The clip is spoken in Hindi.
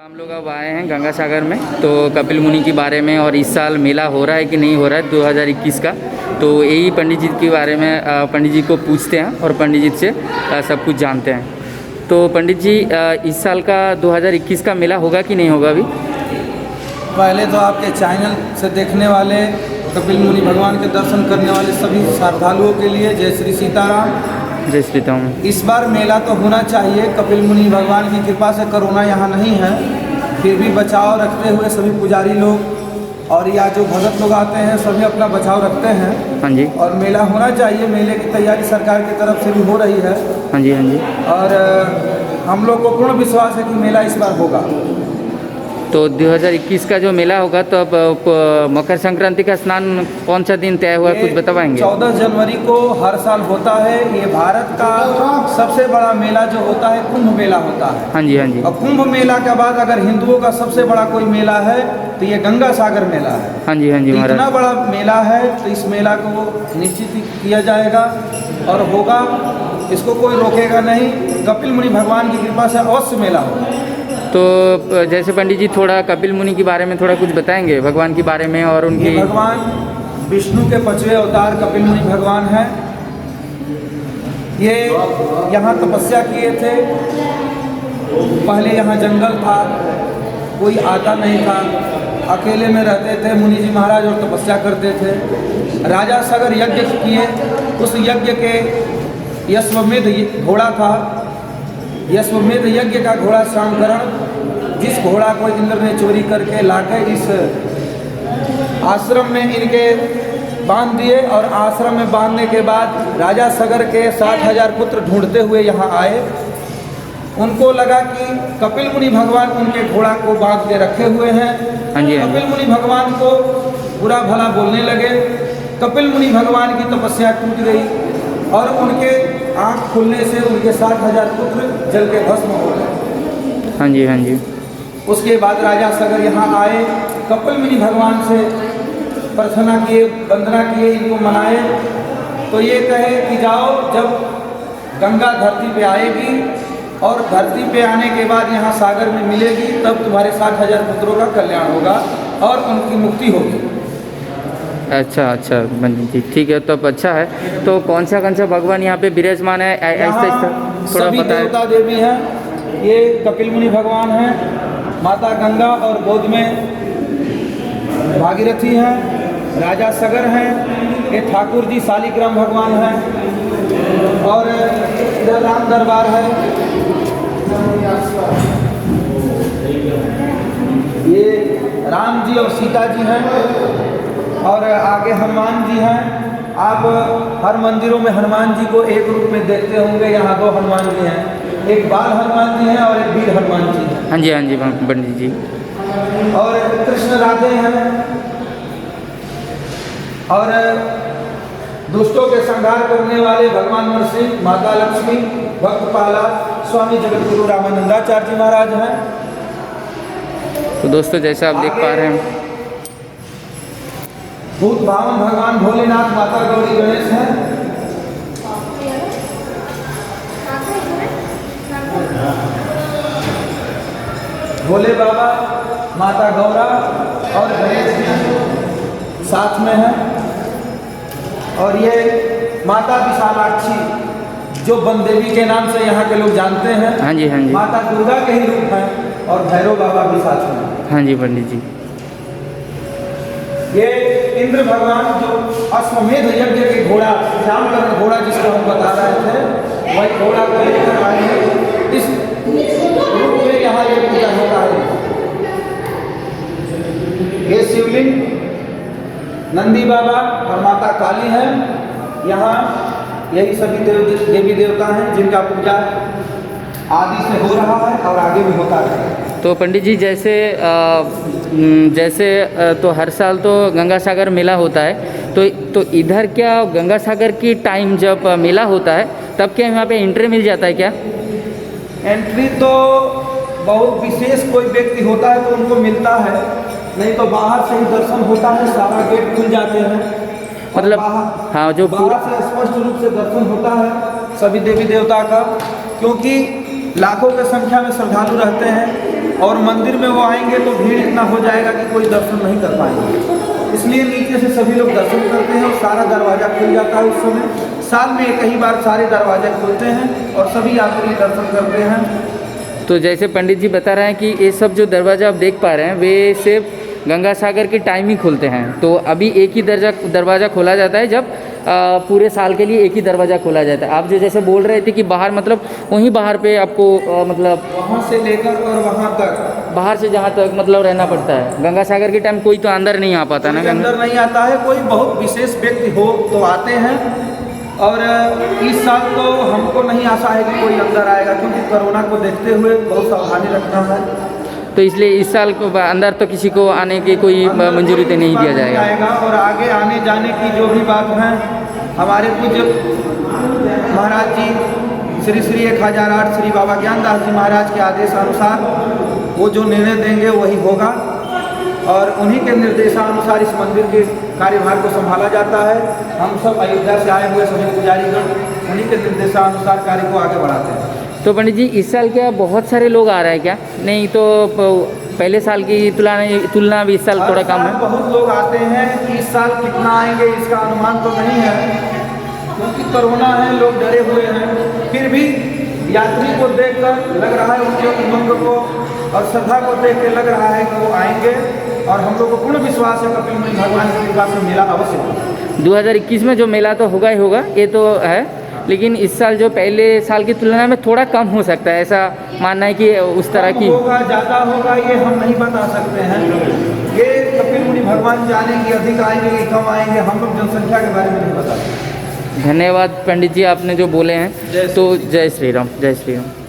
हम लोग अब आए हैं गंगा सागर में, तो कपिल मुनि के बारे में और इस साल मेला हो रहा है कि नहीं हो रहा है 2021 का, तो यही पंडित जी के बारे में पंडित जी को पूछते हैं और पंडित जी से सब कुछ जानते हैं। तो पंडित जी, इस साल का 2021 का मेला होगा कि नहीं होगा अभी? पहले तो आपके चैनल से देखने वाले कपिल मुनि भगवान के दर्शन करने वाले सभी श्रद्धालुओं के लिए जय श्री सीताराम। जय सीताराम। इस बार मेला तो होना चाहिए। कपिल मुनि भगवान की कृपा से कोरोना यहाँ नहीं है, फिर भी बचाव रखते हुए सभी पुजारी लोग और या जो भगत लोग आते हैं सभी अपना बचाव रखते हैं। हाँ जी। और मेला होना चाहिए। मेले की तैयारी सरकार की तरफ से भी हो रही है। हाँ जी, हाँ जी। और हम लोग को पूर्ण विश्वास है कि मेला इस बार होगा। तो 2021 का जो मेला होगा, तो अब मकर संक्रांति का स्नान कौन सा दिन तय हुआ है, कुछ बता पाएंगे? 14 जनवरी को हर साल होता है। ये भारत का सबसे बड़ा मेला जो होता है कुंभ मेला होता है। हाँ जी, हाँ जी। और कुंभ मेला के बाद अगर हिंदुओं का सबसे बड़ा कोई मेला है तो ये गंगा सागर मेला है। हाँ जी, हाँ जी महाराज। इतना बड़ा मेला है तो इस मेला को निश्चित किया जाएगा और होगा, इसको कोई रोकेगा नहीं। कपिल मुनि भगवान की कृपा से अवश्य मेला होगा। तो जैसे पंडित जी थोड़ा कपिल मुनि के बारे में थोड़ा कुछ बताएंगे, भगवान के बारे में और उनकी? भगवान विष्णु के 5वें अवतार कपिल मुनि भगवान हैं। ये यहाँ तपस्या किए थे। पहले यहाँ जंगल था, कोई आता नहीं था, अकेले में रहते थे मुनि जी महाराज और तपस्या करते थे। राजा सगर यज्ञ किए। उस यज्ञ के यश्वमेध घोड़ा था। यश्वमेध यज्ञ का घोड़ा श्यामकरण, जिस घोड़ा को इंद्र ने चोरी करके लाकर इस आश्रम में इनके बांध दिए। और आश्रम में बांधने के बाद राजा सगर के 60,000 पुत्र ढूंढते हुए यहाँ आए। उनको लगा कि कपिल मुनि भगवान उनके घोड़ा को बांध के रखे हुए हैं। कपिल मुनि भगवान को बुरा भला बोलने लगे। कपिल मुनि भगवान की तपस्या टूट गई और उनके आँख खुलने से उनके 60,000 पुत्र जल के भस्म हो गए। हाँ जी, हाँ जी। उसके बाद राजा सगर यहाँ आए, कपिल मुनि भगवान से प्रार्थना किए, वंदना किए, इनको मनाए। तो ये कहे कि जाओ, जब गंगा धरती पे आएगी और धरती पे आने के बाद यहाँ सागर में मिलेगी, तब तुम्हारे 60,000 पुत्रों का कल्याण होगा और उनकी मुक्ति होगी। अच्छा अच्छा पंडित जी, ठीक है। तो अब अच्छा है। तो कौन सा भगवान यहाँ पे विराजमान है, ऐसा थोड़ा सभी देवता देवी हैं। ये कपिल मुनि भगवान हैं, माता गंगा और गोद में भागीरथी हैं, राजा सगर हैं, ये ठाकुर जी शालिग्राम भगवान हैं और इधर राम दरबार है। ये राम जी और सीता जी हैं और आगे हनुमान जी हैं। आप हर मंदिरों में हनुमान जी को एक रूप में देखते होंगे। यहाँ 2 हनुमान जी हैं, एक बाल हनुमान जी हैं और एक वीर हनुमान जी हैं। हाँ जी, हाँ जी पंडित जी। और कृष्ण राधे हैं और दुष्टों के संहार करने वाले भगवान नरसिंह, माता लक्ष्मी, भक्तपाला, स्वामी जगतगुरु रामानंदाचार्य जी महाराज हैं। तो दोस्तों, जैसा आप देख पा रहे हैं, भूत भावन भगवान भोलेनाथ, माता गौरी गणेश हैं। भोले बाबा, माता गौरा और गणेश जी साथ में हैं। और ये माता विशालाक्षी, जो बनदेवी के नाम से यहाँ के लोग जानते हैं। हाँ जी, हाँ जी। माता दुर्गा के ही रूप हैं और भैरव बाबा भी साथ में। हाँ जी पंडित जी। ये इंद्र भगवान जो अश्वमेध यज्ञ के घोड़ा, श्यामकरण घोड़ा जिसको हम बता रहे थे, वही घोड़ा को लेकर आए हैं। इस रूप में यहाँ ये पूजा होता है। ये शिवलिंग नंदी बाबा और माता काली हैं। यहाँ यही सभी देवी देवता हैं जिनका पूजा आदि से हो रहा है और आगे भी होता है। तो पंडित जी, जैसे तो हर साल तो गंगा सागर मेला होता है, तो इधर क्या गंगा सागर की टाइम जब मेला होता है तब क्या यहाँ पे एंट्री मिल जाता है क्या? एंट्री तो बहुत विशेष कोई व्यक्ति होता है तो उनको मिलता है, नहीं तो बाहर से ही दर्शन होता है। सारा गेट खुल जाते हैं, मतलब हाँ, जो बाहर से स्पष्ट रूप से दर्शन होता है सभी देवी देवता का, क्योंकि लाखों की संख्या में श्रद्धालु रहते हैं। और मंदिर में वो आएंगे तो भीड़ इतना हो जाएगा कि कोई दर्शन नहीं कर पाएंगे। इसलिए नीचे से सभी लोग दर्शन करते हैं और सारा दरवाज़ा खुल जाता है। उस समय साल में एक ही बार सारे दरवाजे खुलते हैं और सभी यात्री दर्शन करते हैं। तो जैसे पंडित जी बता रहे हैं कि ये सब जो दरवाज़ा आप देख पा रहे हैं वे सिर्फ गंगा सागर के टाइम ही खुलते हैं। तो अभी एक ही दरवाज़ा खोला जाता है जब पूरे साल के लिए एक ही दरवाज़ा खोला जाता है। आप जो जैसे बोल रहे थे कि बाहर मतलब वहीं बाहर पे आपको मतलब वहाँ से लेकर और वहाँ तक बाहर से जहाँ तक मतलब रहना पड़ता है। गंगा सागर के टाइम कोई तो अंदर नहीं आ पाता ना, अंदर नहीं आता है। कोई बहुत विशेष व्यक्ति हो तो आते हैं। और इस साल तो हमको नहीं आशा है कि कोई अंदर आएगा, क्योंकि कोरोना को देखते हुए बहुत सावधानी रखना है। तो इसलिए इस साल को अंदर तो किसी को आने की कोई मंजूरी तो नहीं दिया जाएगा। और आगे आने जाने की जो भी बात है, हमारे पूज्य महाराज जी श्री श्री 1008 श्री बाबा ज्ञानदास जी महाराज के आदेश अनुसार वो जो निर्णय देंगे वही होगा। और उन्हीं के निर्देशानुसार इस मंदिर के कार्यभार को संभाला जाता है। हम सब अयोध्या से आए हुए सभी पुजारीगण उन्हीं के निर्देशानुसार कार्य को आगे बढ़ाते हैं। तो पंडित जी इस साल क्या बहुत सारे लोग आ रहे हैं क्या? नहीं तो पहले साल की तुलना भी इस साल थोड़ा कम है। बहुत लोग आते हैं। इस साल कितना आएंगे इसका अनुमान तो नहीं है, क्योंकि कोरोना है, लोग डरे हुए हैं। फिर भी यात्री को देखकर लग रहा है, उनके उमंग को और श्रद्धा को देख के लग रहा है कि वो आएंगे। और हम लोग को पूर्ण विश्वास है कपिल मुनि भगवान की कृपा से मेला अवश्य होगा। 2021 में जो मेला तो होगा ही होगा, ये तो है। लेकिन इस साल जो पहले साल की तुलना में थोड़ा कम हो सकता है, ऐसा मानना है कि उस तरह की होगा, ज़्यादा होगा, ये हम नहीं बता सकते हैं। ये कपिल मुनि भगवान जाने की अधिक आएंगे कि कम आएंगे, हम लोग जनसंख्या के बारे में नहीं बता सकते। धन्यवाद पंडित जी, आपने जो बोले हैं। तो जय श्री राम, जय श्री राम।